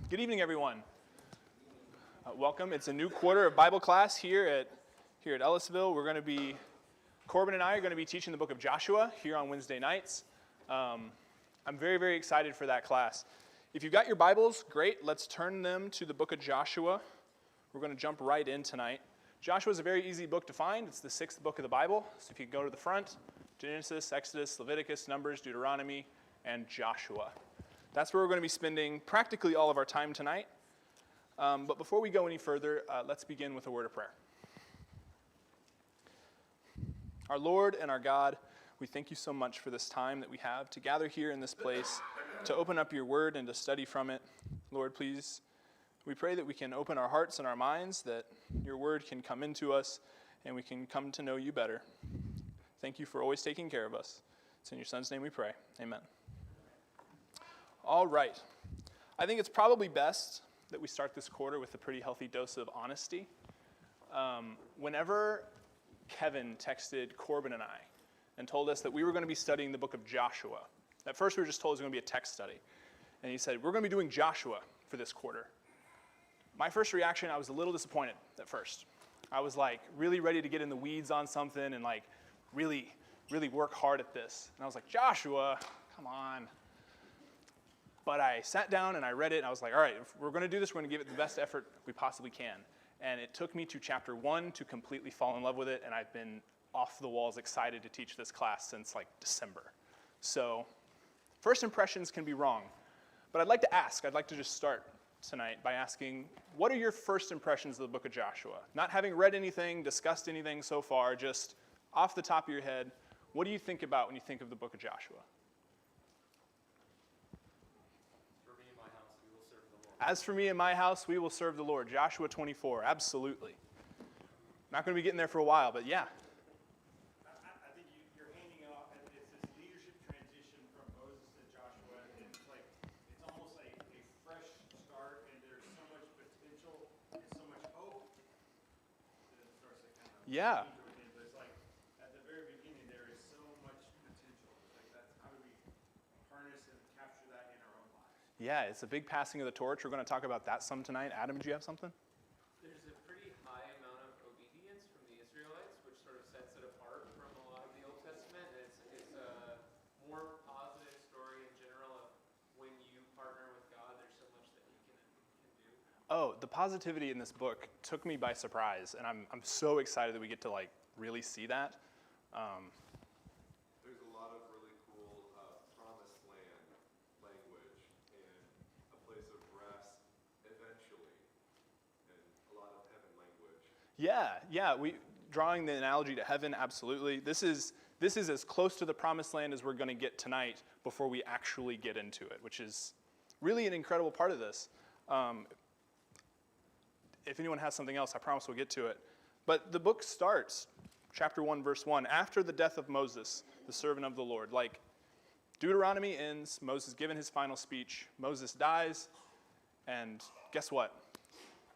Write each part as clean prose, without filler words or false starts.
Good evening, everyone. Welcome. It's a new quarter of Bible class here at Ellisville. Corbin and I are going to be teaching the book of Joshua here on Wednesday nights. I'm very, very excited for that class. If you've got your Bibles, great. Let's turn them to the book of Joshua. We're going to jump right in tonight. Joshua is a very easy book to find. It's the sixth book of the Bible. So if you go to the front, Genesis, Exodus, Leviticus, Numbers, Deuteronomy, and Joshua. That's where we're going to be spending practically all of our time tonight. But before we go any further, let's begin with a word of prayer. Our Lord and our God, we thank you so much for this time that we have to gather here in this place, to open up your word and to study from it. Lord, please, we pray that we can open our hearts and our minds, that your word can come into us, and we can come to know you better. Thank you for always taking care of us. It's in your Son's name we pray. Amen. All right. I think it's probably best that we start this quarter with a pretty healthy dose of honesty. Whenever Kevin texted Corbin and I and told us that we were going to be studying the book of Joshua, at first we were just told it was going to be a text study. And he said, we're going to be doing Joshua for this quarter. My first reaction, I was a little disappointed at first. I was like really ready to get in the weeds on something and like really, really work hard at this. And I was like, Joshua, come on. But I sat down and I read it, and I was like, all right, if we're going to do this, we're going to give it the best effort we possibly can. And it took me to chapter 1 to completely fall in love with it, and I've been off the walls excited to teach this class since like December. So first impressions can be wrong. But I'd like to just start tonight by asking, what are your first impressions of the book of Joshua? Not having read anything, discussed anything so far, just off the top of your head, what do you think about when you think of the book of Joshua? As for me and my house, we will serve the Lord. Joshua 24, absolutely. Not going to be getting there for a while, but yeah. I think you're handing off, it's this leadership transition from Moses to Joshua. It's almost like a fresh start, and there's so much potential and so much hope that it starts to kind of Yeah. but it's like at the very beginning there is so much potential. That's how do we harness and capture that in our own lives? Yeah, it's a big passing of the torch. We're going to talk about that some tonight. Adam, do you have something? There's a pretty high amount of obedience from the Israelites, which sort of sets it apart from a lot of the Old Testament. It's a more positive story in general of when you partner with God, there's so much that you can do. Oh, the positivity in this book took me by surprise, and I'm so excited that we get to like really see that. There's a lot of really cool promised land language and a place of rest eventually, and a lot of heaven language. Yeah. Drawing the analogy to heaven, absolutely. This is as close to the promised land as we're going to get tonight before we actually get into it, which is really an incredible part of this. If anyone has something else, I promise we'll get to it. But the book starts, chapter 1, verse 1, after the death of Moses, the servant of the Lord. Like, Deuteronomy ends, Moses given his final speech, Moses dies, and guess what?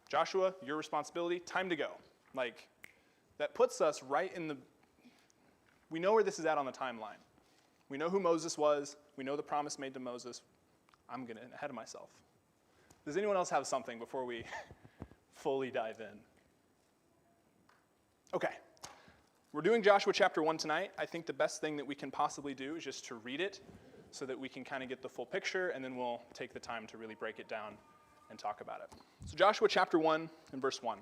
Joshua, your responsibility, time to go. Like, that puts us right in the, we know where this is at on the timeline. We know who Moses was. We know the promise made to Moses. I'm getting ahead of myself. Does anyone else have something before we fully dive in? Okay. We're doing Joshua chapter 1 tonight. I think the best thing that we can possibly do is just to read it so that we can kind of get the full picture, and then we'll take the time to really break it down and talk about it. So Joshua chapter 1 and verse 1.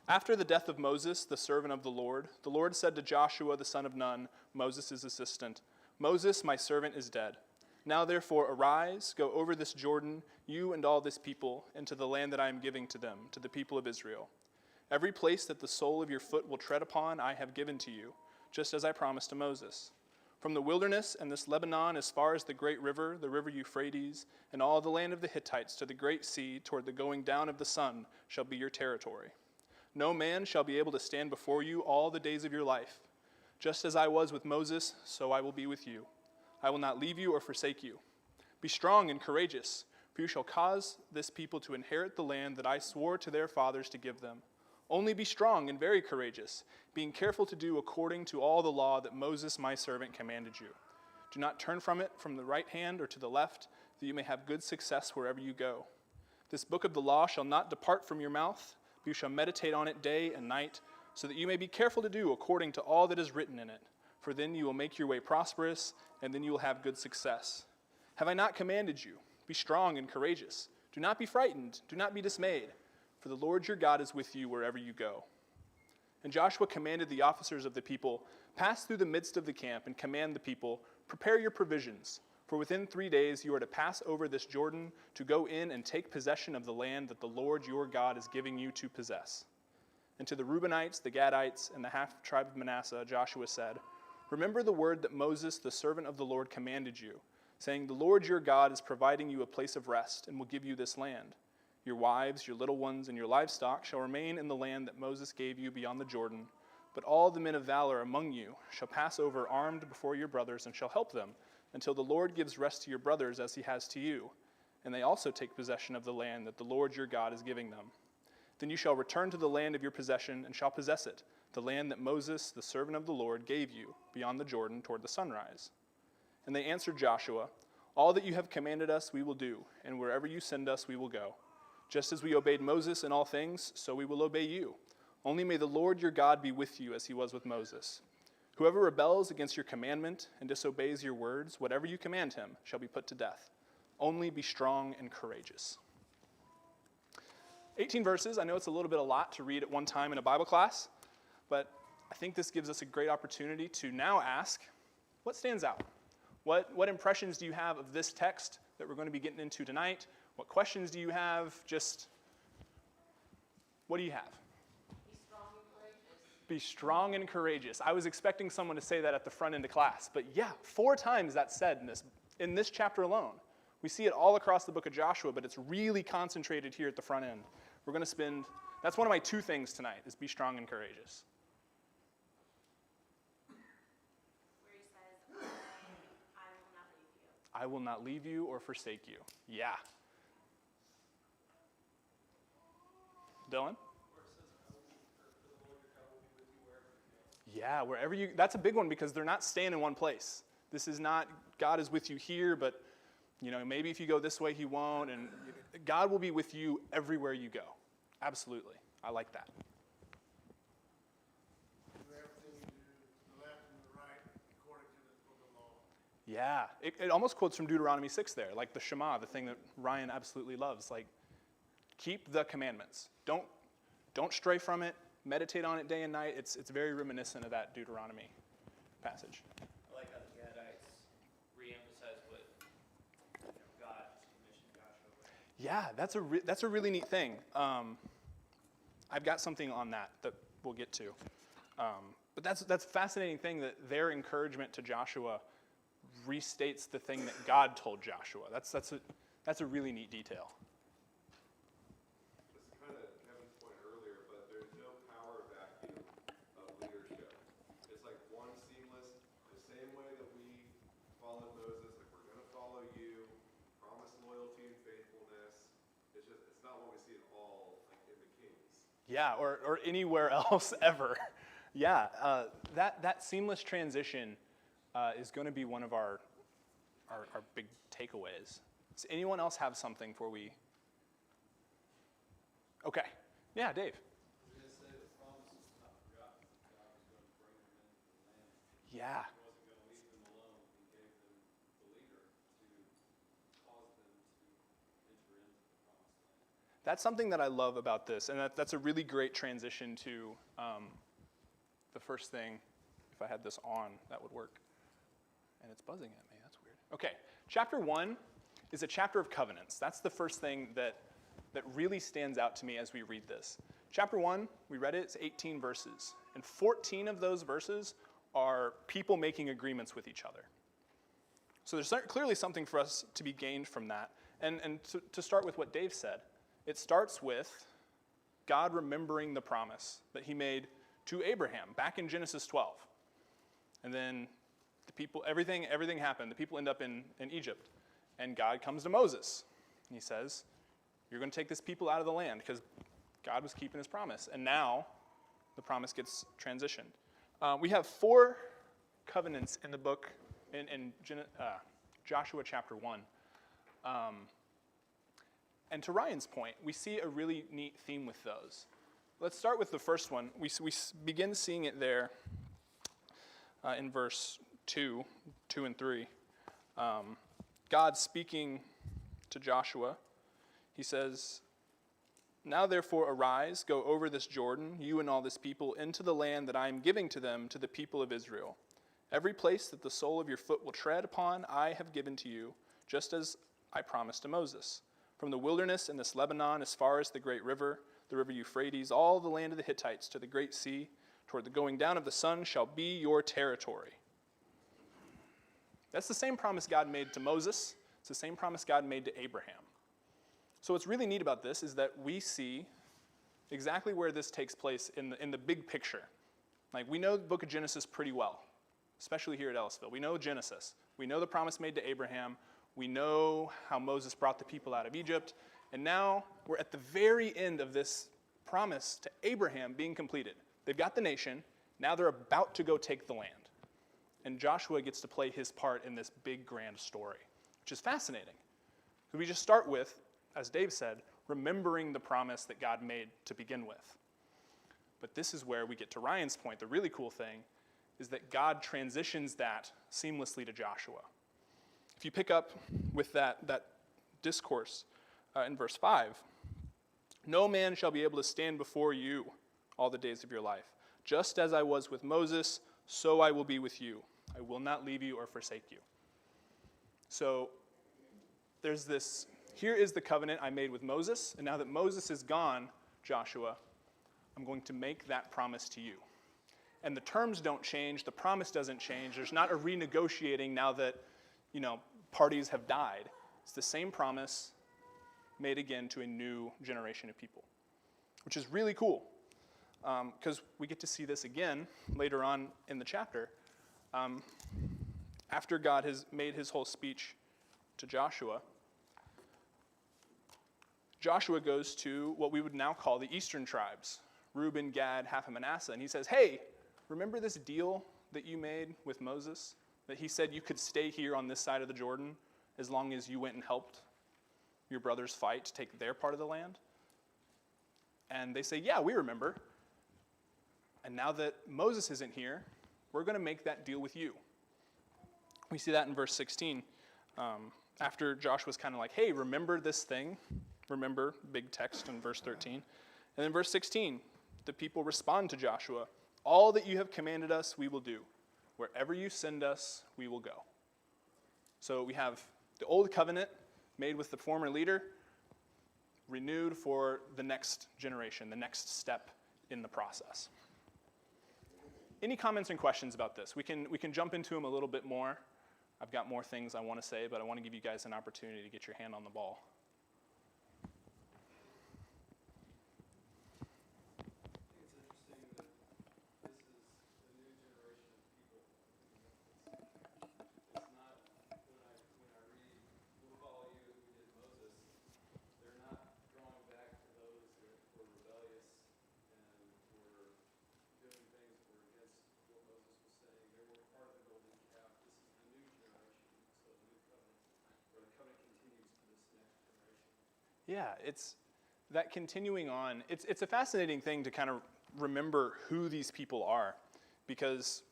After the death of Moses, the servant of the Lord said to Joshua, the son of Nun, Moses' assistant, Moses, my servant, is dead. Now therefore arise, go over this Jordan, you and all this people, into the land that I am giving to them, to the people of Israel. Every place that the sole of your foot will tread upon, I have given to you, just as I promised to Moses. From the wilderness and this Lebanon as far as the great river, the river Euphrates, and all the land of the Hittites to the great sea toward the going down of the sun shall be your territory. No man shall be able to stand before you all the days of your life. Just as I was with Moses, so I will be with you. I will not leave you or forsake you. Be strong and courageous, for you shall cause this people to inherit the land that I swore to their fathers to give them. Only be strong and very courageous, being careful to do according to all the law that Moses my servant commanded you. Do not turn from it from the right hand or to the left, that you may have good success wherever you go. This book of the law shall not depart from your mouth, but you shall meditate on it day and night, so that you may be careful to do according to all that is written in it. For then you will make your way prosperous, and then you will have good success. Have I not commanded you? Be strong and courageous. Do not be frightened. Do not be dismayed. For the Lord your God is with you wherever you go. And Joshua commanded the officers of the people, pass through the midst of the camp and command the people, prepare your provisions. For within 3 days you are to pass over this Jordan to go in and take possession of the land that the Lord your God is giving you to possess. And to the Reubenites, the Gadites, and the half-tribe of Manasseh, Joshua said, remember the word that Moses, the servant of the Lord, commanded you, saying, the Lord your God is providing you a place of rest and will give you this land. Your wives, your little ones, and your livestock shall remain in the land that Moses gave you beyond the Jordan. But all the men of valor among you shall pass over armed before your brothers and shall help them until the Lord gives rest to your brothers as he has to you. And they also take possession of the land that the Lord your God is giving them. Then you shall return to the land of your possession and shall possess it, the land that Moses, the servant of the Lord, gave you beyond the Jordan toward the sunrise. And they answered Joshua, all that you have commanded us we will do, and wherever you send us we will go. Just as we obeyed Moses in all things, so we will obey you. Only may the Lord your God be with you as he was with Moses. Whoever rebels against your commandment and disobeys your words, whatever you command him, shall be put to death. Only be strong and courageous. 18 verses. I know it's a little bit a lot to read at one time in a Bible class, but I think this gives us a great opportunity to now ask, what stands out? What impressions do you have of this text that we're going to be getting into tonight? What questions do you have? Just, what do you have? Be strong and courageous. Be strong and courageous. I was expecting someone to say that at the front end of class, but yeah, 4 times that's said in this chapter alone. We see it all across the book of Joshua, but it's really concentrated here at the front end. We're going to spend, that's one of my 2 things tonight, is be strong and courageous. Where he says, I will not leave you. I will not leave you or forsake you. Yeah. Dylan? Yeah, wherever you, that's a big one because they're not staying in one place. This is not, God is with you here, but maybe if you go this way, he won't. And God will be with you everywhere you go. Absolutely. I like that. Do everything you do to the left and the right according to this book of law. Yeah, it almost quotes from Deuteronomy 6 there, like the Shema, the thing that Ryan absolutely loves. Like, keep the commandments. Don't stray from it. Meditate on it day and night. It's very reminiscent of that Deuteronomy passage. I like how the Gadites re-emphasize what God commissioned Joshua with. Yeah, that's a really neat thing. I've got something on that we'll get to. But that's a fascinating thing that their encouragement to Joshua restates the thing that God told Joshua. That's a really neat detail. This is kind of Kevin's point earlier, but there's no power vacuum of leadership. It's like one seamless, the same way that we followed Moses, like we're going to follow you, promise loyalty and faithfulness. It's not what we see at all like in the Kings. Yeah, or anywhere else ever. Yeah, that seamless transition is going to be one of our big takeaways. Does anyone else have something before we? Okay. Yeah, Dave. I was going to say the promise is not forgotten. God was going to bring them into the land. Yeah. He wasn't going to leave them alone. He gave them the leader to cause them to enter into the promised land. That's something that I love about this, and that's a really great transition to the first thing. If I had this on, that would work. And it's buzzing at me. That's weird. Okay, chapter 1 is a chapter of covenants. That's the first thing that really stands out to me as we read this. Chapter 1, we read it, it's 18 verses. And 14 of those verses are people making agreements with each other. So there's clearly something for us to be gained from that. And to start with what Dave said, it starts with God remembering the promise that he made to Abraham back in Genesis 12. And then the people, everything happened. The people end up in Egypt. And God comes to Moses. And he says, you're going to take this people out of the land because God was keeping his promise. And now the promise gets transitioned. We have 4 covenants in the book, in Joshua chapter 1. And to Ryan's point, we see a really neat theme with those. Let's start with the first one. We begin seeing it there in verse 2 and 3. God speaking to Joshua, he says, "Now therefore arise, go over this Jordan, you and all this people, into the land that I am giving to them, to the people of Israel. Every place that the sole of your foot will tread upon, I have given to you, just as I promised to Moses. From the wilderness in this Lebanon, as far as the great river, the river Euphrates, all the land of the Hittites, to the great sea, toward the going down of the sun, shall be your territory." That's the same promise God made to Moses. It's the same promise God made to Abraham. So what's really neat about this is that we see exactly where this takes place in the big picture. Like, we know the book of Genesis pretty well, especially here at Ellisville. We know Genesis. We know the promise made to Abraham. We know how Moses brought the people out of Egypt. And now we're at the very end of this promise to Abraham being completed. They've got the nation. Now they're about to go take the land. And Joshua gets to play his part in this big, grand story, which is fascinating. So we just start with, as Dave said, remembering the promise that God made to begin with. But this is where we get to Ryan's point. The really cool thing is that God transitions that seamlessly to Joshua. If you pick up with that discourse in verse 5, "No man shall be able to stand before you all the days of your life. Just as I was with Moses, so I will be with you. I will not leave you or forsake you." So there's this, here is the covenant I made with Moses, and now that Moses is gone, Joshua, I'm going to make that promise to you. And the terms don't change, the promise doesn't change. There's not a renegotiating now that, parties have died. It's the same promise made again to a new generation of people, which is really cool, because we get to see this again later on in the chapter. After God has made his whole speech to Joshua, Joshua goes to what we would now call the eastern tribes, Reuben, Gad, half of Manasseh, and he says, "Hey, remember this deal that you made with Moses? That he said you could stay here on this side of the Jordan as long as you went and helped your brothers fight to take their part of the land?" And they say, "Yeah, we remember. And now that Moses isn't here, we're going to make that deal with you." We see that in verse 16. After Joshua's kind of like, "Hey, remember this thing?" Remember, big text in verse 13. And then verse 16, the people respond to Joshua, "All that you have commanded us, we will do. Wherever you send us, we will go." So we have the old covenant made with the former leader, renewed for the next generation, the next step in the process. Any comments and questions about this? We can jump into them a little bit more. I've got more things I want to say, but I want to give you guys an opportunity to get your hand on the ball. Yeah, it's that continuing on. It's a fascinating thing to kind of remember who these people are, because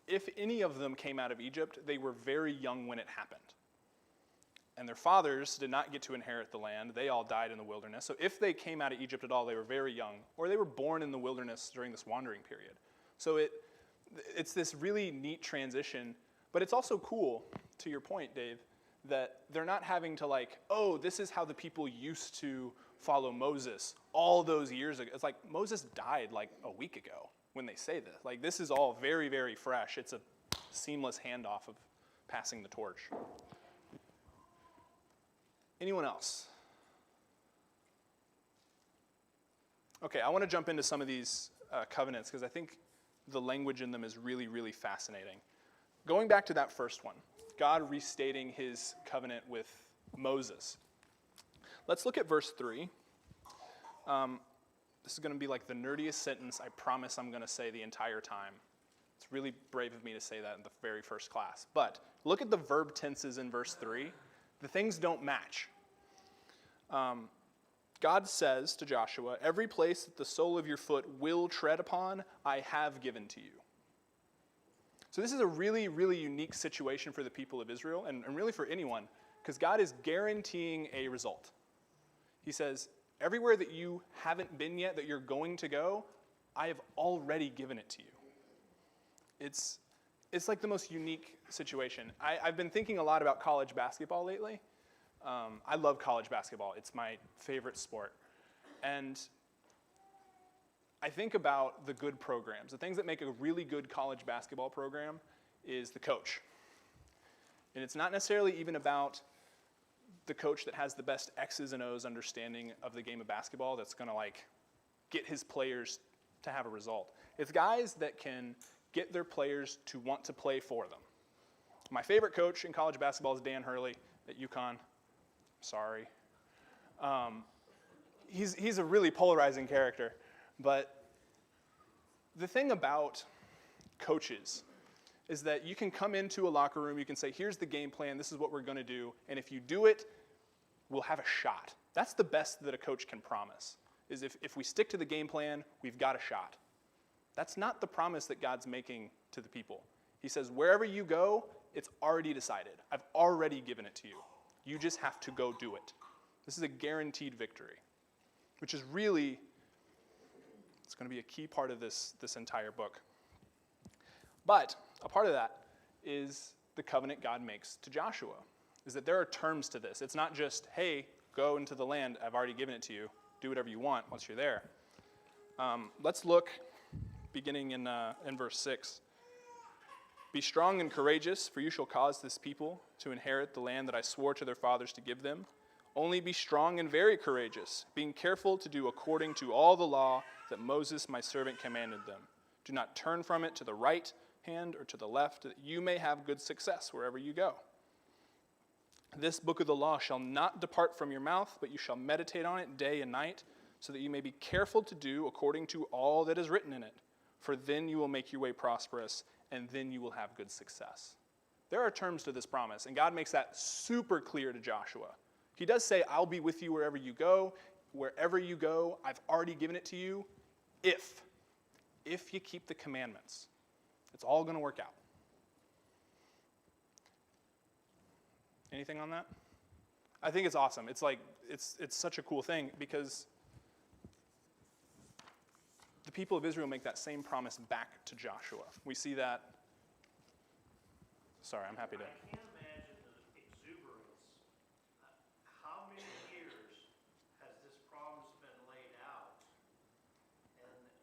if any of them came out of Egypt, they were very young when it happened. And their fathers did not get to inherit the land. They all died in the wilderness. So if they came out of Egypt at all, they were very young, or they were born in the wilderness during this wandering period. So it's this really neat transition, but it's also cool, to your point, Dave, that they're not having to this is how the people used to follow Moses all those years ago. It's like Moses died a week ago when they say this. This is all very, very fresh. It's a seamless handoff of passing the torch. Anyone else? Okay, I want to jump into some of these covenants because I think the language in them is really, really fascinating. Going back to that first one, God restating his covenant with Moses. Let's look at verse 3. This is going to be the nerdiest sentence I promise I'm going to say the entire time. It's really brave of me to say that in the very first class. But look at the verb tenses in verse 3. The things don't match. God says to Joshua, every place that the sole of your foot will tread upon, I have given to you. So this is a really, really unique situation for the people of Israel, and really for anyone, because God is guaranteeing a result. He says, everywhere that you haven't been yet, that you're going to go, I have already given it to you. It's like the most unique situation. I've been thinking a lot about college basketball lately. I love college basketball. It's my favorite sport. And I think about the good programs. The things that make a really good college basketball program is the coach. And it's not necessarily even about the coach that has the best X's and O's understanding of the game of basketball that's going to get his players to have a result. It's guys that can get their players to want to play for them. My favorite coach in college basketball is Dan Hurley at UConn. Sorry. He's a really polarizing character. But the thing about coaches is that you can come into a locker room, you can say, here's the game plan, this is what we're going to do, and if you do it, we'll have a shot. That's the best that a coach can promise, is if we stick to the game plan, we've got a shot. That's not the promise that God's making to the people. He says, wherever you go, it's already decided. I've already given it to you. You just have to go do it. This is a guaranteed victory, which is really, it's going to be a key part of this entire book. But a part of that is the covenant God makes to Joshua, is that there are terms to this. It's not just, hey, go into the land, I've already given it to you, do whatever you want once you're there. Let's look beginning in verse 6. Be strong and courageous, for you shall cause this people to inherit the land that I swore to their fathers to give them. Only be strong and very courageous, being careful to do according to all the law that Moses my servant commanded them. Do not turn from it to the right hand or to the left, that you may have good success wherever you go. This book of the law shall not depart from your mouth, but you shall meditate on it day and night, so that you may be careful to do according to all that is written in it. For then you will make your way prosperous, and then you will have good success. There are terms to this promise, and God makes that super clear to Joshua. He does say, I'll be with you wherever you go. Wherever you go, I've already given it to you. If you keep the commandments, it's all going to work out. Anything on that? I think it's awesome. It's such a cool thing because the people of Israel make that same promise back to Joshua. We see that. Sorry, I'm happy to. I can't imagine the exuberance. How many years has this promise been laid out?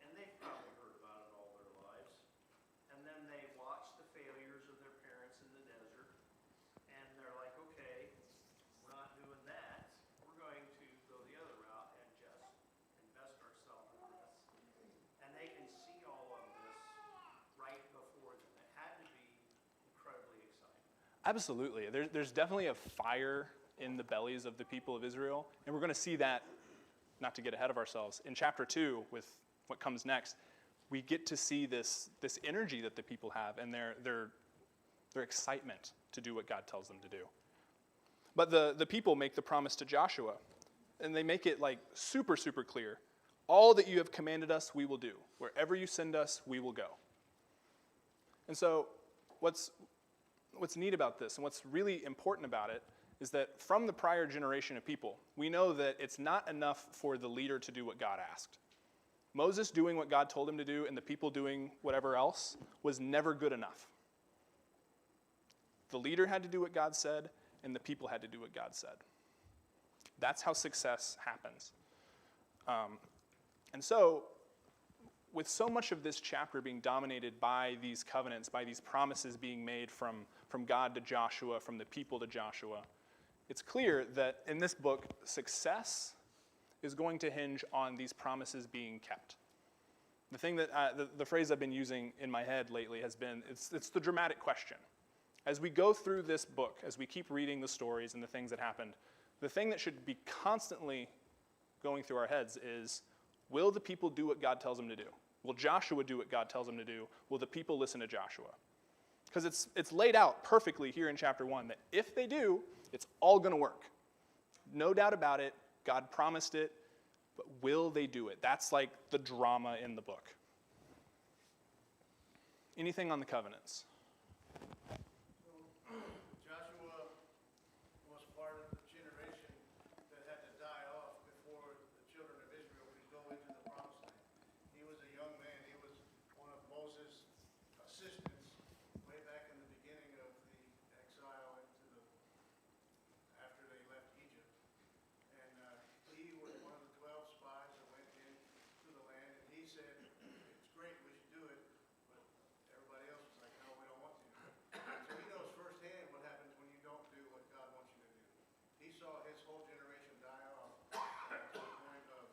And they've probably heard about it all their lives. And then they watch the failures of their parents in the desert. And they're like, okay, we're not doing that. We're going to go the other route and just invest ourselves in this. And they can see all of this right before them. It had to be incredibly exciting. Absolutely. There's definitely a fire in the bellies of the people of Israel, and we're going to see that, not to get ahead of ourselves, in chapter 2 with what comes next. We get to see this energy that the people have and their excitement to do what God tells them to do. But the people make the promise to Joshua, and they make it super, super clear. All that you have commanded us, we will do. Wherever you send us, we will go. And so what's neat about this and what's really important about it is that from the prior generation of people, we know that it's not enough for the leader to do what God asked. Moses doing what God told him to do and the people doing whatever else was never good enough. The leader had to do what God said, and the people had to do what God said. That's how success happens. And so, with so much of this chapter being dominated by these covenants, by these promises being made from God to Joshua, from the people to Joshua, it's clear that in this book, success is going to hinge on these promises being kept. The thing that the phrase I've been using in my head lately has been, it's the dramatic question. As we go through this book, as we keep reading the stories and the things that happened, the thing that should be constantly going through our heads is, will the people do what God tells them to do? Will Joshua do what God tells him to do? Will the people listen to Joshua? Because it's laid out perfectly here in chapter 1 that if they do, it's all going to work. No doubt about it. God promised it. But will they do it? That's like the drama in the book. Anything on the covenants? Joshua was part of the generation that had to die off before the children of Israel could go into the promised land. He was a young man. He was one of Moses' assistants way back in the beginning of the exile after they left Egypt. And he was one of the 12 spies that went into the land, and he said, it's great, we should do it, but everybody else was like, no, we don't want to. So he knows firsthand what happens when you don't do what God wants you to do. He saw his whole generation die off to the point of,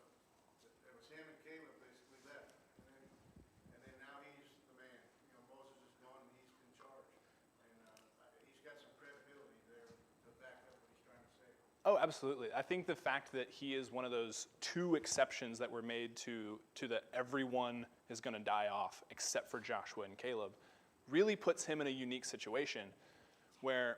it was him and Caleb basically left. And then now he's the man. Moses is gone and he's in charge. And he's got some credibility there to back up what he's trying to say. Oh, absolutely. I think the fact that he is one of those 2 exceptions that were made to the everyone is going to die off except for Joshua and Caleb really puts him in a unique situation where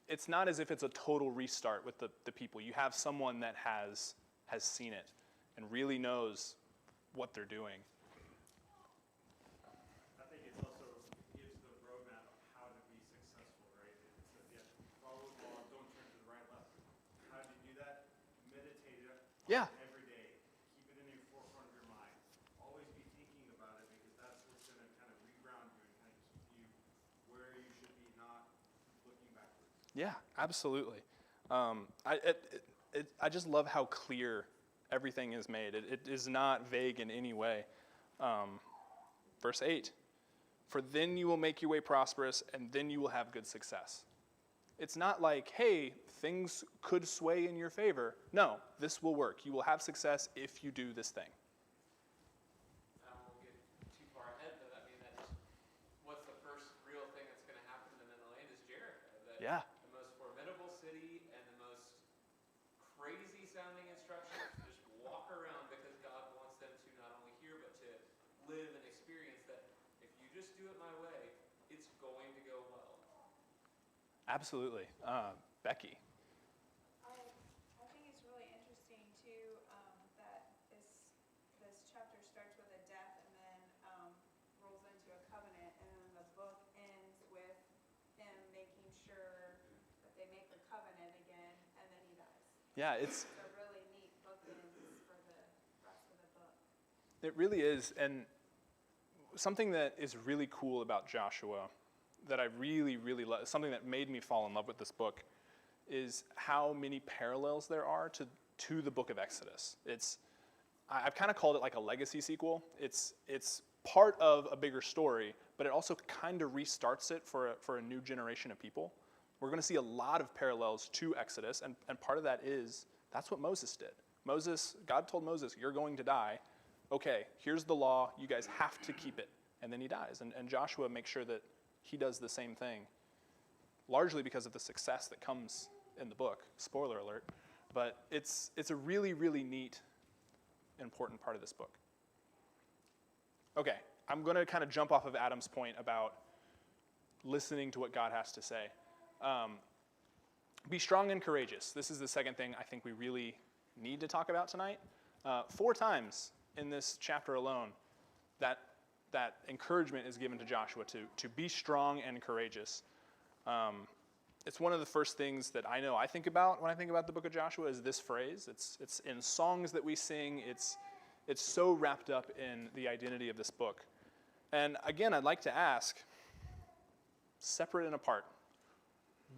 it's not as if it's a total restart with the people. You have someone that has seen it and really knows what they're doing. I think it also gives the roadmap of how to be successful, right? It says, yeah, follow the law, don't turn to the right, left. How do you do that? Meditate it Yeah. every day. Keep it in your forefront of your mind. Always be thinking about it because that's what's going to kind of reground you and kind of keep you where you should be, not looking backwards. Yeah, absolutely. I just love how clear everything is made. It is not vague in any way. Verse 8, for then you will make your way prosperous, and then you will have good success. It's not like, hey, things could sway in your favor. No, this will work. You will have success if you do this thing. I won't get too far ahead, but I mean, that's what's the first real thing that's going to happen to them in the land is Jericho. Yeah. The most formidable city and the most crazy sounding instructions to just walk around because God wants them to not only hear but to live and experience that if you just do it my way, it's going to go well. Absolutely. Becky. I think it's really interesting too that this chapter starts with a death and then rolls into a covenant, and then the book ends with him making sure that they make the covenant again, and then he dies. Yeah, it's a really neat bookends for the rest of the book. It really is, and something that is really cool about Joshua that I really, really love, something that made me fall in love with this book, is how many parallels there are to the book of Exodus. I've kind of called it like a legacy sequel. It's part of a bigger story, but it also kind of restarts it for a new generation of people. We're going to see a lot of parallels to Exodus, and part of that is that's what Moses did. God told Moses, you're going to die. Okay, here's the law. You guys have to keep it. And then he dies. And Joshua makes sure that he does the same thing, largely because of the success that comes in the book. Spoiler alert. But it's a really, really neat, important part of this book. Okay, I'm going to kind of jump off of Adam's point about listening to what God has to say. Be strong and courageous. This is the second thing I think we really need to talk about tonight. 4 times in this chapter alone, that encouragement is given to Joshua to be strong and courageous. It's one of the first things that I think about when I think about the book of Joshua is this phrase. It's in songs that we sing. It's so wrapped up in the identity of this book. And again, I'd like to ask, separate and apart,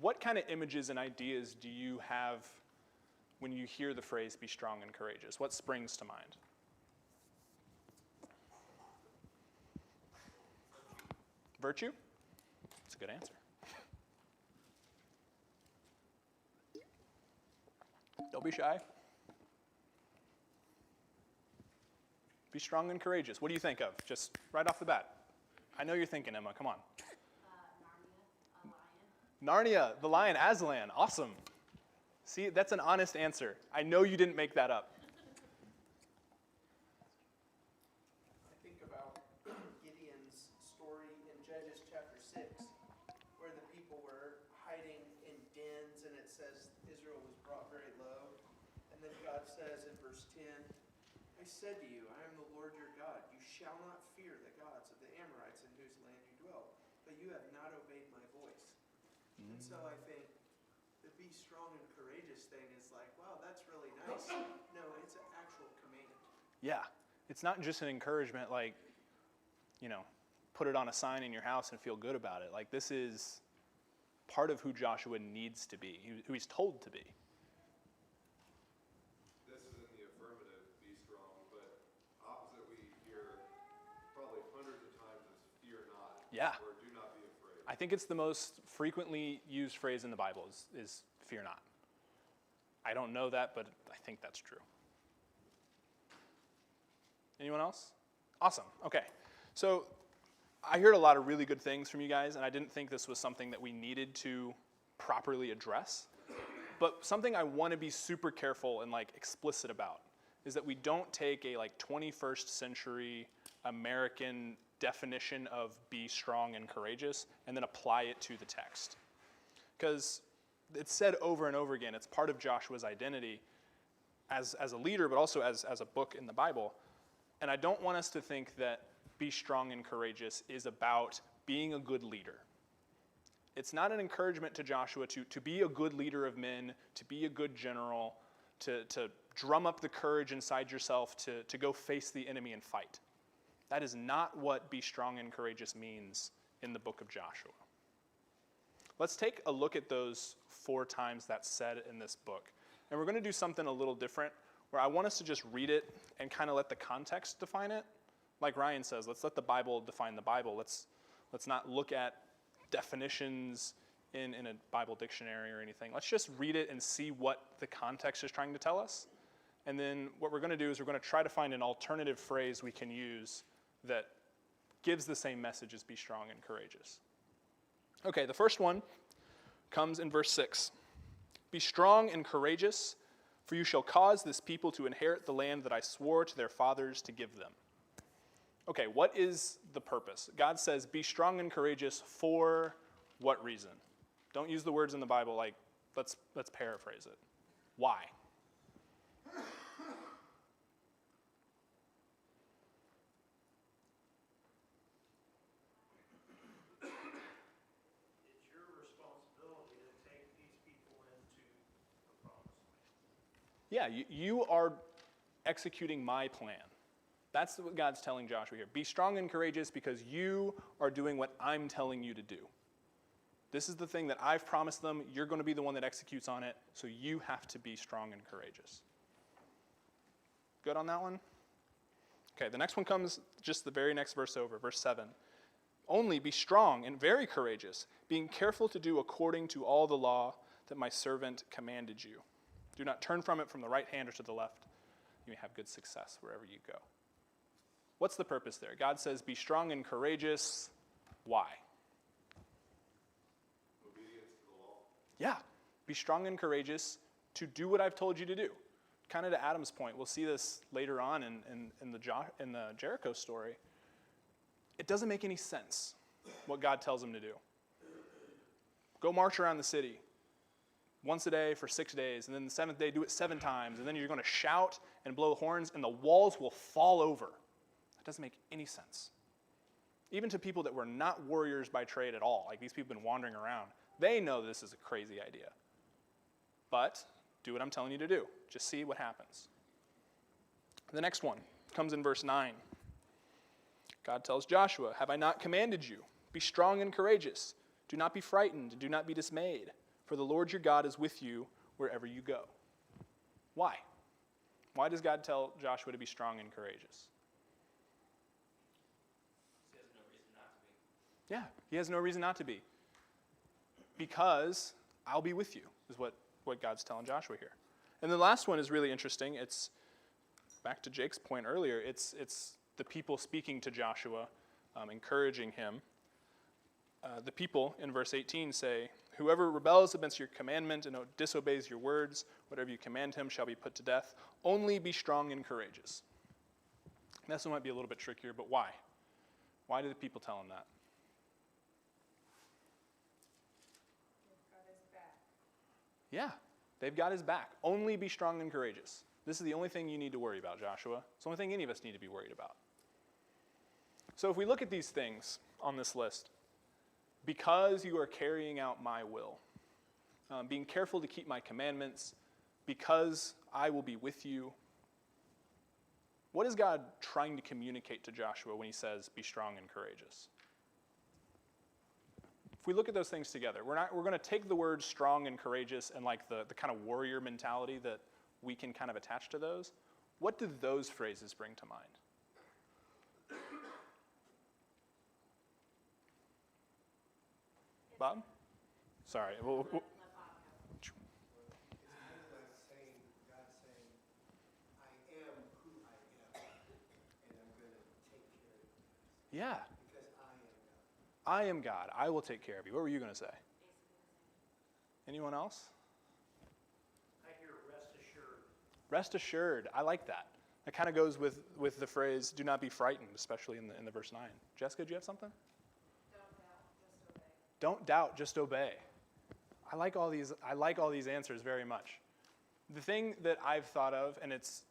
what kind of images and ideas do you have when you hear the phrase be strong and courageous? What springs to mind? Virtue? That's a good answer. Don't be shy. Be strong and courageous. What do you think of? Just right off the bat. I know you're thinking, Emma. Come on. Narnia, a lion. Narnia, the lion, Aslan. Awesome. See, that's an honest answer. I know you didn't make that up. says in verse 10, I said to you, I am the Lord your God. You shall not fear the gods of the Amorites in whose land you dwell, but you have not obeyed my voice. And so I think the be strong and courageous thing is like, wow, that's really nice. No, it's an actual command. Yeah. It's not just an encouragement like, put it on a sign in your house and feel good about it. Like, this is part of who Joshua needs to be, who he's told to be. This is in the affirmative, be strong, but opposite we hear probably hundreds of times is fear not. Yeah. Or do not be afraid. I think it's the most frequently used phrase in the Bible is fear not. I don't know that, but I think that's true. Anyone else? Awesome. Okay. So I heard a lot of really good things from you guys, and I didn't think this was something that we needed to properly address. But something I want to be super careful and explicit about is that we don't take a 21st century American definition of be strong and courageous and then apply it to the text. Because it's said over and over again, it's part of Joshua's identity as a leader, but also as a book in the Bible. And I don't want us to think that be strong and courageous is about being a good leader. It's not an encouragement to Joshua to be a good leader of men, to be a good general, to drum up the courage inside yourself to go face the enemy and fight. That is not what be strong and courageous means in the book of Joshua. Let's take a look at those 4 times that's said in this book. And we're going to do something a little different, where I want us to just read it and kind of let the context define it. Like Ryan says, let's let the Bible define the Bible. Let's not look at definitions in a Bible dictionary or anything. Let's just read it and see what the context is trying to tell us. And then what we're going to do is we're going to try to find an alternative phrase we can use that gives the same message as be strong and courageous. Okay, the first one comes in verse 6. Be strong and courageous, for you shall cause this people to inherit the land that I swore to their fathers to give them. Okay, what is the purpose? God says, be strong and courageous for what reason? Don't use the words in the Bible let's paraphrase it. Why? It's your responsibility to take these people into the promised land. Yeah, you are executing my plan. That's what God's telling Joshua here. Be strong and courageous because you are doing what I'm telling you to do. This is the thing that I've promised them. You're going to be the one that executes on it, so you have to be strong and courageous. Good on that one? Okay, the next one comes just the very next verse over, verse 7. Only be strong and very courageous, being careful to do according to all the law that my servant commanded you. Do not turn from it from the right hand or to the left. You may have good success wherever you go. What's the purpose there? God says, be strong and courageous. Why? Obedience to the law. Yeah, be strong and courageous to do what I've told you to do. Kind of to Adam's point, we'll see this later on in the Jericho story. It doesn't make any sense what God tells him to do. Go march around the city once a day for 6 days, and then the 7th day do it 7 times, and then you're going to shout and blow horns, and the walls will fall over. That doesn't make any sense. Even to people that were not warriors by trade at all, like these people have been wandering around, they know this is a crazy idea. But do what I'm telling you to do. Just see what happens. The next one comes in verse 9. God tells Joshua, have I not commanded you? Be strong and courageous. Do not be frightened, and do not be dismayed, for the Lord your God is with you wherever you go. Why? Why does God tell Joshua to be strong and courageous? He has no reason not to be. Yeah, he has no reason not to be. Because I'll be with you, is what God's telling Joshua here. And the last one is really interesting. It's, back to Jake's point earlier, it's the people speaking to Joshua, encouraging him. The people in verse 18 say, whoever rebels against your commandment and disobeys your words, whatever you command him shall be put to death. Only be strong and courageous. And this one might be a little bit trickier, but why? Why do the people tell him that? They've got his back. Yeah, they've got his back. Only be strong and courageous. This is the only thing you need to worry about, Joshua. It's the only thing any of us need to be worried about. So if we look at these things on this list, because you are carrying out my will, being careful to keep my commandments, because I will be with you, what is God trying to communicate to Joshua when he says, be strong and courageous? If we look at those things together, we're going to take the word strong and courageous and like the kind of warrior mentality that we can kind of attach to those. What do those phrases bring to mind? Bob? Sorry. It's kind of like saying, God saying, I am who I am, and I'm going to take care of you. Yeah. Because I am God. I am God. I will take care of you. What were you going to say? Anyone else? I hear rest assured. Rest assured. I like that. That kind of goes with the phrase, do not be frightened, especially in the verse 9. Jessica, do you have something? Don't doubt, just obey. I like all these answers very much. The thing that I've thought of, and it's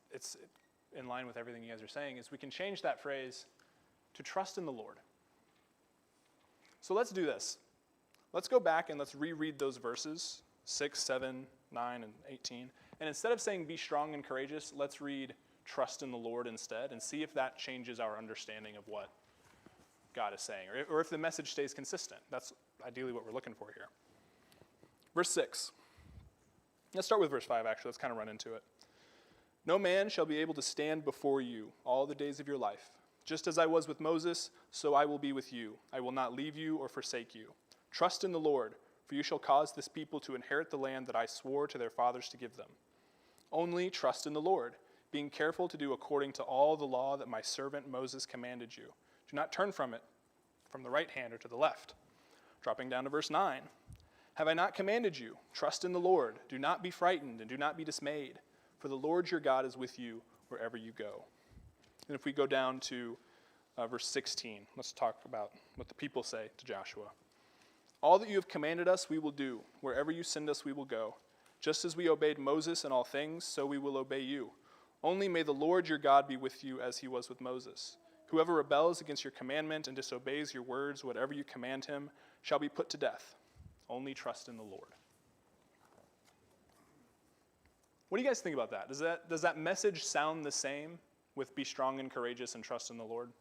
in line with everything you guys are saying, is we can change that phrase to trust in the Lord. So let's do this. Let's go back and let's reread those verses, 6, 7, 9, and 18. And instead of saying be strong and courageous, let's read trust in the Lord instead and see if that changes our understanding of what God is saying, or if the message stays consistent. That's ideally what we're looking for here. Verse 6. Let's start with verse 5, actually. Let's kind of run into it. No man shall be able to stand before you all the days of your life. Just as I was with Moses, so I will be with you. I will not leave you or forsake you. Trust in the Lord, for you shall cause this people to inherit the land that I swore to their fathers to give them. Only trust in the Lord, being careful to do according to all the law that my servant Moses commanded you. Do not turn from it, from the right hand or to the left. Dropping down to verse 9. Have I not commanded you? Trust in the Lord. Do not be frightened and do not be dismayed, for the Lord your God is with you wherever you go. And if we go down to verse 16, let's talk about what the people say to Joshua. All that you have commanded us we will do. Wherever you send us we will go. Just as we obeyed Moses in all things, so we will obey you. Only may the Lord your God be with you as he was with Moses. Whoever rebels against your commandment and disobeys your words, whatever you command him, shall be put to death. Only trust in the Lord. What do you guys think about that? Does that message sound the same with be strong and courageous and trust in the Lord?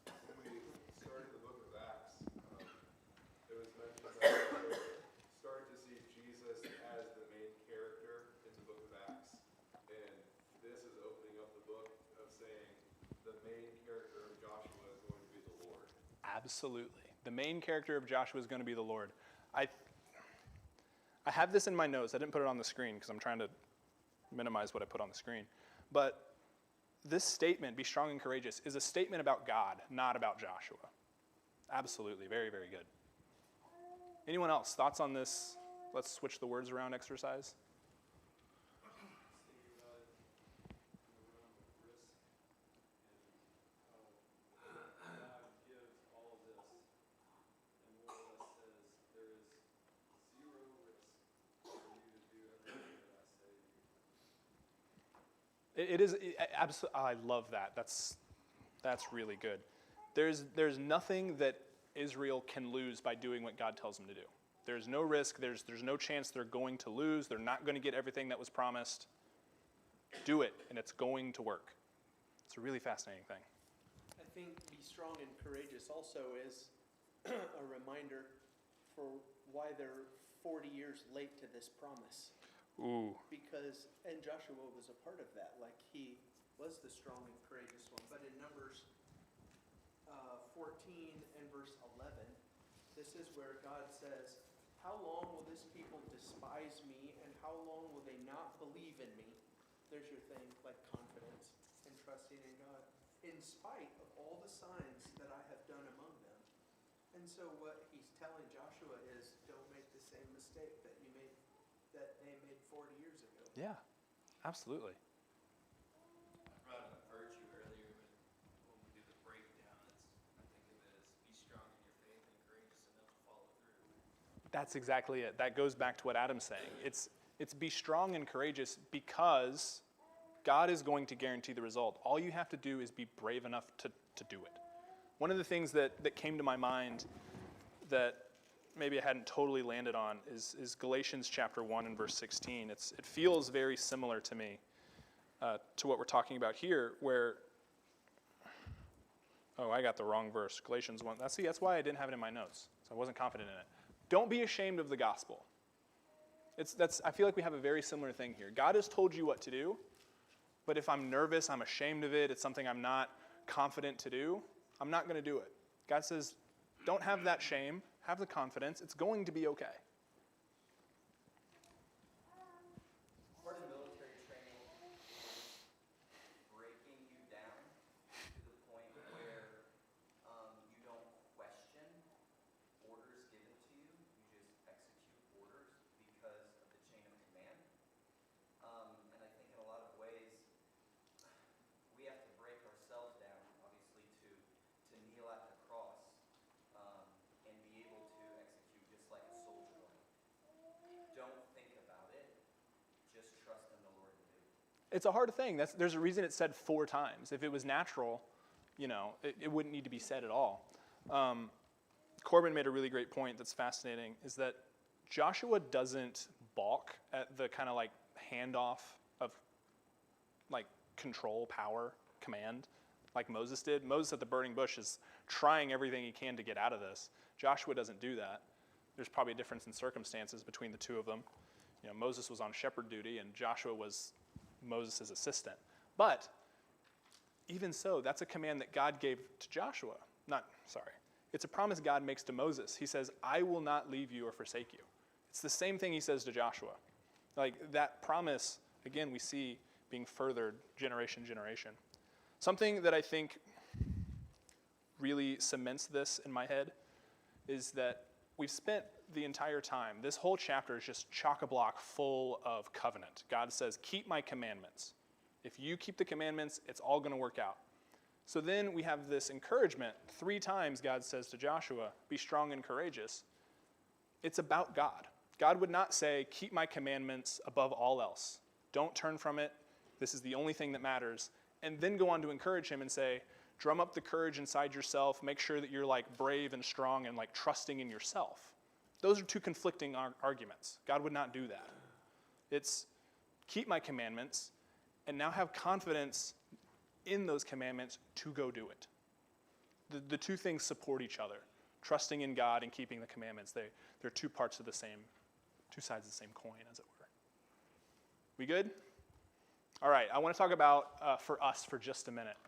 When we started the book of Acts, it was mentioned that we started to see Jesus as the main character in the book of Acts. And this is opening up the book of saying the main character of Joshua is going to be the Lord. Absolutely. The main character of Joshua is going to be the Lord. I have this in my notes. I didn't put it on the screen because I'm trying to minimize what I put on the screen. But this statement, be strong and courageous, is a statement about God, not about Joshua. Absolutely. Very, very good. Anyone else? Thoughts on this? Let's switch the words around exercise. It is absolutely. I love that. That's really good. There's nothing that Israel can lose by doing what God tells them to do. There's no risk. There's no chance they're going to lose. They're not going to get everything that was promised. Do it, and it's going to work. It's a really fascinating thing. I think be strong and courageous also is a reminder for why they're 40 years late to this promise. Ooh. Because, and Joshua was a part of that, like he was the strong and courageous one. But in Numbers 14 and verse 11, this is where God says, how long will this people despise me, and how long will they not believe in me? There's your thing, like confidence and trusting in God, in spite of all the signs that I have done among them. And so what he's telling Joshua is, don't make the same mistake that you made, that they made 40 years ago. Yeah, absolutely. I brought up virtue earlier, but when we do the breakdown, I think of it as be strong in your faith and courageous enough to follow through. That's exactly it. That goes back to what Adam's saying. It's be strong and courageous because God is going to guarantee the result. All you have to do is be brave enough to do it. One of the things that came to my mind that maybe I hadn't totally landed on is Galatians chapter 1 and verse 16. It feels very similar to me, to what we're talking about here, where, oh, I got the wrong verse. Galatians 1. That's why I didn't have it in my notes, so I wasn't confident in it. Don't be ashamed of the gospel. I feel like we have a very similar thing here. God has told you what to do, but if I'm nervous, I'm ashamed of it, it's something I'm not confident to do, I'm not going to do it. God says, don't have that shame, have the confidence, it's going to be okay. Part of military training is breaking you down to the point where you don't question orders given to you. You just execute orders because of the chain of command. And I think in a lot of ways, we have to break ourselves down, obviously, to kneel at the cross and be able to execute just like a soldier would. Don't think about it. Just trust in the Lord to do it. It's a hard thing. There's a reason it's said 4 times. If it was natural, it wouldn't need to be said at all. Corbin made a really great point that's fascinating, is that Joshua doesn't balk at the kind of like handoff of like control, power, command, like Moses did. Moses at the burning bush is trying everything he can to get out of this. Joshua doesn't do that. There's probably a difference in circumstances between the two of them. Moses was on shepherd duty and Joshua was Moses' assistant. But even so, that's a command that God gave to Joshua. It's a promise God makes to Moses. He says, I will not leave you or forsake you. It's the same thing he says to Joshua. Like that promise, again, we see being furthered generation. Something that I think really cements this in my head is that we've spent the entire time, this whole chapter is just chock-a-block full of covenant. God says, keep my commandments. If you keep the commandments, it's all going to work out. So then we have this encouragement. 3 times God says to Joshua, be strong and courageous. It's about God. God would not say, keep my commandments above all else. Don't turn from it. This is the only thing that matters. And then go on to encourage him and say, drum up the courage inside yourself. Make sure that you're like brave and strong and like trusting in yourself. Those are 2 conflicting arguments. God would not do that. It's keep my commandments and now have confidence in those commandments to go do it. The 2 things support each other. Trusting in God and keeping the commandments. They're 2 parts of the same, 2 sides of the same coin, as it were. We good? All right, I want to talk about for us for just a minute.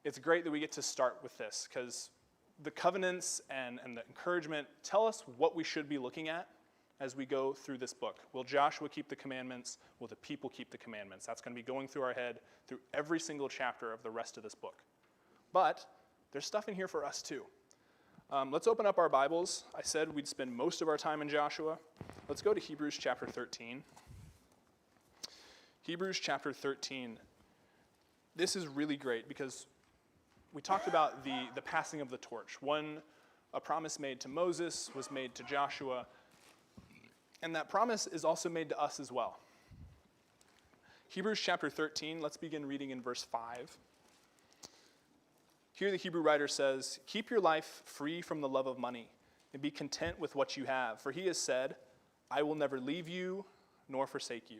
It's great that we get to start with this because the covenants and the encouragement tell us what we should be looking at as we go through this book. Will Joshua keep the commandments? Will the people keep the commandments? That's going to be going through our head through every single chapter of the rest of this book. But there's stuff in here for us too. Let's open up our Bibles. I said we'd spend most of our time in Joshua. Let's go to Hebrews chapter 13. Hebrews chapter 13. This is really great because we talked about the passing of the torch. A promise made to Moses was made to Joshua, and that promise is also made to us as well. Hebrews chapter 13, let's begin reading in verse 5. Here the Hebrew writer says, keep your life free from the love of money and be content with what you have. For he has said, I will never leave you nor forsake you.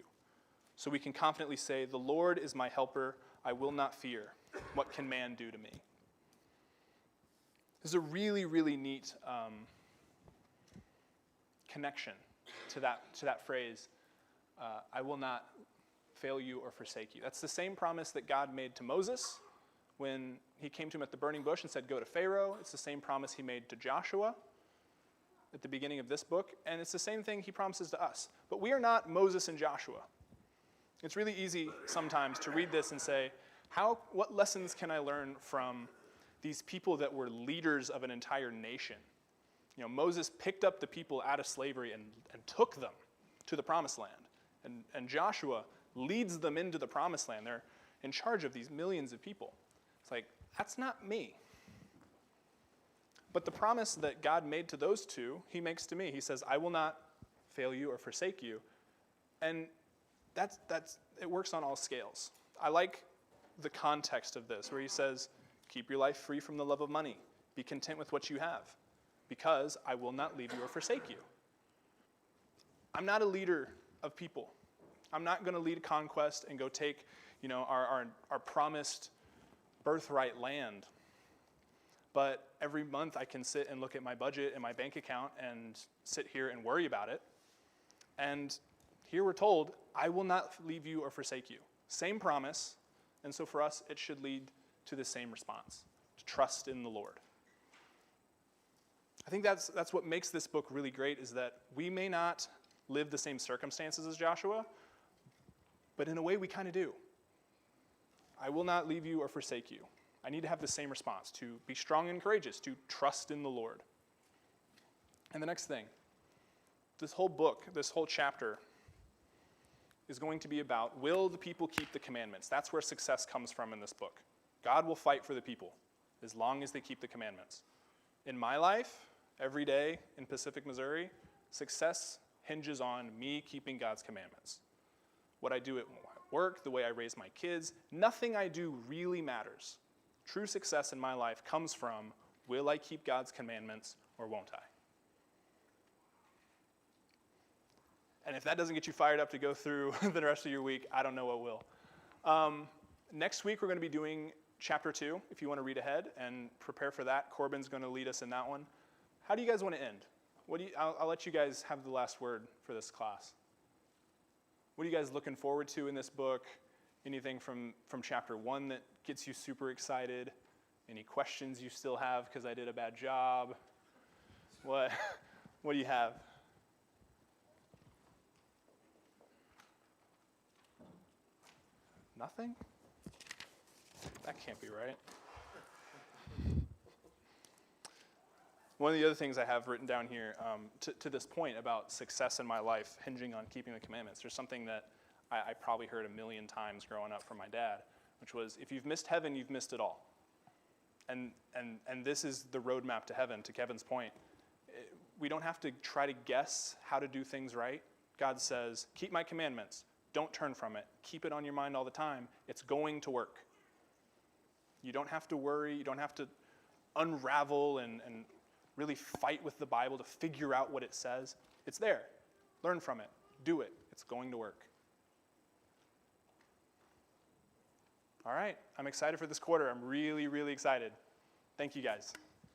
So we can confidently say, the Lord is my helper. I will not fear. What can man do to me? There's a really, really neat connection to that phrase, I will not fail you or forsake you. That's the same promise that God made to Moses when he came to him at the burning bush and said, go to Pharaoh. It's the same promise he made to Joshua at the beginning of this book, and it's the same thing he promises to us. But we are not Moses and Joshua. It's really easy sometimes to read this and say, what lessons can I learn from these people that were leaders of an entire nation? Moses picked up the people out of slavery and took them to the promised land. And Joshua leads them into the promised land. They're in charge of these millions of people. It's like, that's not me. But the promise that God made to those 2, he makes to me. He says, I will not fail you or forsake you. And it works on all scales. I like the context of this, where he says, keep your life free from the love of money. Be content with what you have, because I will not leave you or forsake you. I'm not a leader of people. I'm not going to lead a conquest and go take, our promised birthright land. But every month I can sit and look at my budget and my bank account and sit here and worry about it. And here we're told, I will not leave you or forsake you. Same promise. And so for us, it should lead to the same response, to trust in the Lord. I think that's what makes this book really great, is that we may not live the same circumstances as Joshua, but in a way we kind of do. I will not leave you or forsake you. I need to have the same response, to be strong and courageous, to trust in the Lord. And the next thing, this whole book, this whole chapter is going to be about, will the people keep the commandments? That's where success comes from in this book. God will fight for the people as long as they keep the commandments. In my life, every day in Pacific, Missouri, success hinges on me keeping God's commandments. What I do at work, the way I raise my kids, nothing I do really matters. True success in my life comes from, will I keep God's commandments or won't I? And if that doesn't get you fired up to go through the rest of your week, I don't know what will. Next week, we're going to be doing chapter 2, if you want to read ahead and prepare for that. Corbin's going to lead us in that one. How do you guys want to end? I'll let you guys have the last word for this class. What are you guys looking forward to in this book? Anything from chapter 1 that gets you super excited? Any questions you still have because I did a bad job? What do you have? Nothing? That can't be right. One of the other things I have written down here, to this point about success in my life hinging on keeping the commandments, there's something that I probably heard 1,000,000 times growing up from my dad, which was, if you've missed heaven, you've missed it all. And this is the roadmap to heaven, to Kevin's point. We don't have to try to guess how to do things right. God says, keep my commandments. Don't turn from it. Keep it on your mind all the time. It's going to work. You don't have to worry. You don't have to unravel and really fight with the Bible to figure out what it says. It's there. Learn from it. Do it. It's going to work. All right. I'm excited for this quarter. I'm really, really excited. Thank you, guys.